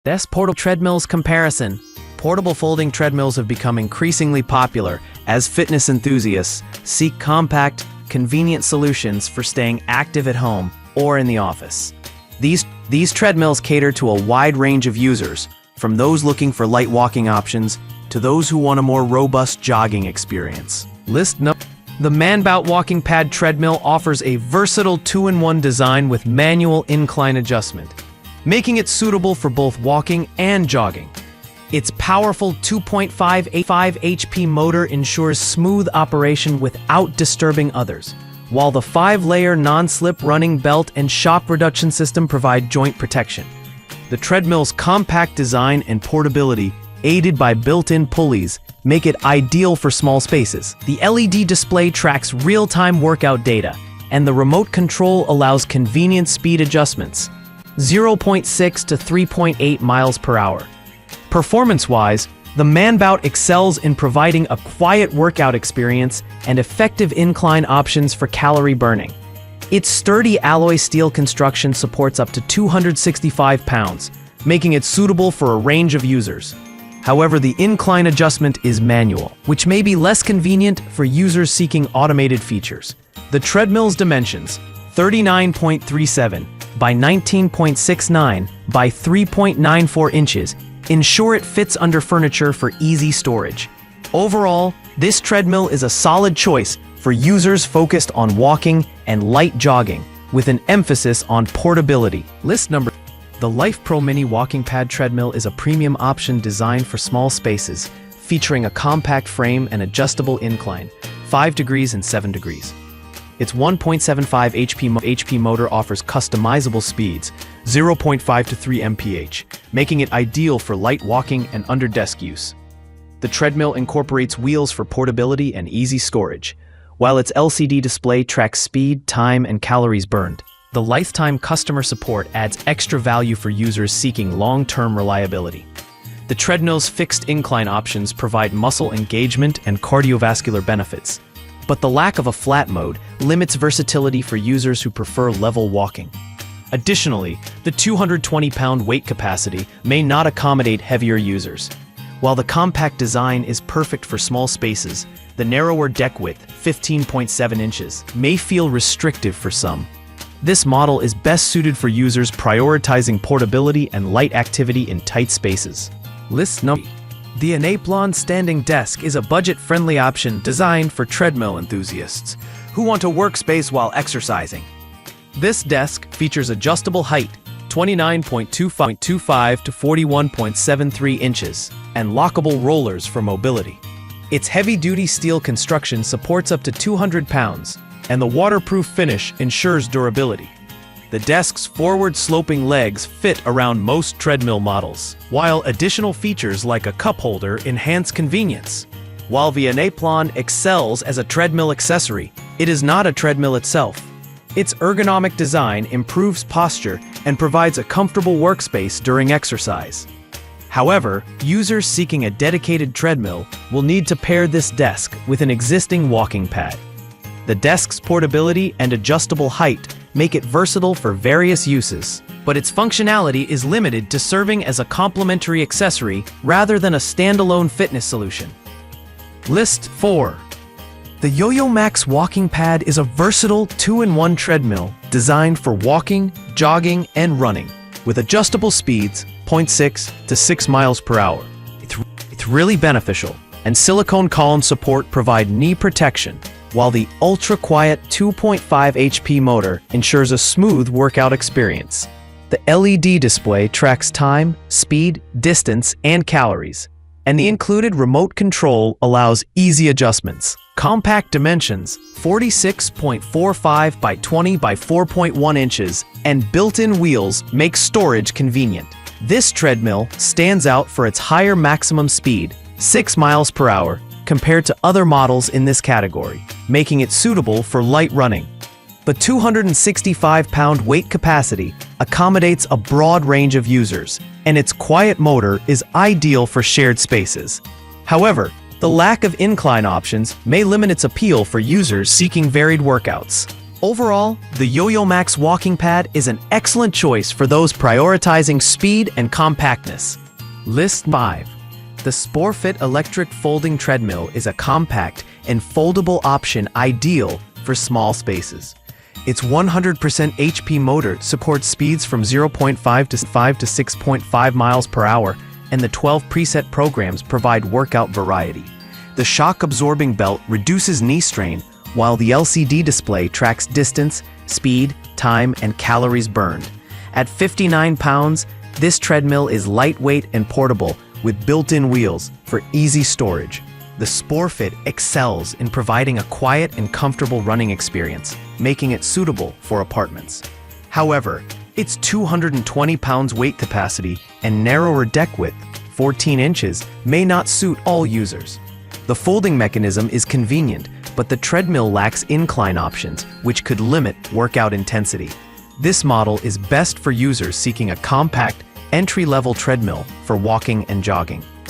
Best portable treadmills comparison. Portable folding treadmills have become increasingly popular as fitness enthusiasts seek compact, convenient solutions for staying active at home or in the office. These treadmills cater to a wide range of users, from those looking for light walking options to those who want a more robust jogging experience. The Man-Bout Walking Pad Treadmill offers a versatile 2-in-1 design with manual incline adjustment, making it suitable for both walking and jogging. Its powerful 2.5 HP motor ensures smooth operation without disturbing others, while the 5-layer non-slip running belt and shock reduction system provide joint protection. The treadmill's compact design and portability, aided by built-in pulleys, make it ideal for small spaces. The LED display tracks real-time workout data, and the remote control allows convenient speed adjustments, 0.6 to 3.8 miles per hour. Performance-wise, the Man-Bout excels in providing a quiet workout experience and effective incline options for calorie burning. Its sturdy alloy steel construction supports up to 265 pounds, making it suitable for a range of users. However, the incline adjustment is manual, which may be less convenient for users seeking automated features. The treadmill's dimensions, 39.37 by 19.69 by 3.94 inches, ensure it fits under furniture for easy storage. Overall, this treadmill is a solid choice for users focused on walking and light jogging, with an emphasis on portability. The Life Pro Mini Walking Pad Treadmill is a premium option designed for small spaces, featuring a compact frame and adjustable incline, 5 degrees and 7 degrees. Its 1.75 HP motor offers customizable speeds, 0.5 to 3 mph, making it ideal for light walking and under-desk use. The treadmill incorporates wheels for portability and easy storage, while its LCD display tracks speed, time, and calories burned. The lifetime customer support adds extra value for users seeking long-term reliability. The treadmill's fixed incline options provide muscle engagement and cardiovascular benefits, but the lack of a flat mode limits versatility for users who prefer level walking. Additionally, the 220-pound weight capacity may not accommodate heavier users. While the compact design is perfect for small spaces, the narrower deck width, 15.7 inches, may feel restrictive for some. This model is best suited for users prioritizing portability and light activity in tight spaces. The Enablon Standing Desk is a budget-friendly option designed for treadmill enthusiasts who want a workspace while exercising. This desk features adjustable height, 29.25 to 41.73 inches, and lockable rollers for mobility. Its heavy-duty steel construction supports up to 200 pounds, and the waterproof finish ensures durability. The desk's forward-sloping legs fit around most treadmill models, while additional features like a cup holder enhance convenience. While the Enablon excels as a treadmill accessory, it is not a treadmill itself. Its ergonomic design improves posture and provides a comfortable workspace during exercise. However, users seeking a dedicated treadmill will need to pair this desk with an existing walking pad. The desk's portability and adjustable height make it versatile for various uses, but its functionality is limited to serving as a complementary accessory rather than a standalone fitness solution. List 4. The Yo-Yo Max Walking Pad is a versatile 2-in-1 treadmill designed for walking, jogging, and running, with adjustable speeds, 0.6 to 6 miles per hour. It's really beneficial, and silicone column support provide knee protection, while the ultra-quiet 2.5 HP motor ensures a smooth workout experience. The LED display tracks time, speed, distance, and calories, and the included remote control allows easy adjustments. Compact dimensions, 46.45 by 20 by 4.1 inches, and built-in wheels make storage convenient. This treadmill stands out for its higher maximum speed, 6 miles per hour, compared to other models in this category, making it suitable for light running. The 265-pound weight capacity accommodates a broad range of users, and its quiet motor is ideal for shared spaces. However, the lack of incline options may limit its appeal for users seeking varied workouts. Overall, the Yo-Yo Max walking pad is an excellent choice for those prioritizing speed and compactness. List 5. The SporeFit electric folding treadmill is a compact and foldable option ideal for small spaces. Its 100% HP motor supports speeds from 0.5 to 6.5 miles per hour, and the 12 preset programs provide workout variety. The shock-absorbing belt reduces knee strain, while the LCD display tracks distance, speed, time, and calories burned. At 59 pounds, this treadmill is lightweight and portable, with built-in wheels for easy storage. The SporeFit excels in providing a quiet and comfortable running experience, making it suitable for apartments. However, its 220 pounds weight capacity and narrower deck width, 14 inches, may not suit all users. The folding mechanism is convenient, but the treadmill lacks incline options, which could limit workout intensity. This model is best for users seeking a compact, entry-level treadmill for walking and jogging.